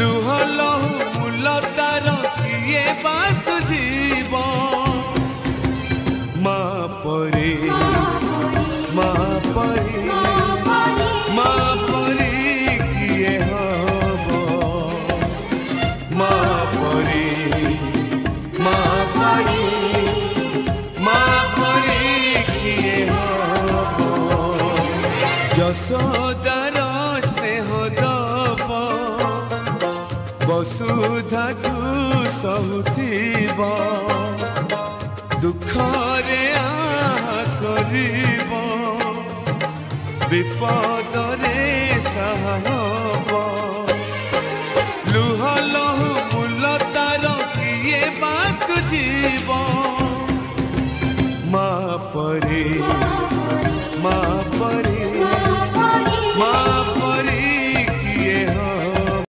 लुह लहु मूल तार किए बासु जीव माँ परी माँ परी माँ परी किए हब माँ परी माँ परी माँ परी किए हब यशोदार स्नेह दब वसुधा तू सहुथिब दुखरे आहा करिब विपदरे साहब लुह लहु मूल तार किए बासु जीव माँ परी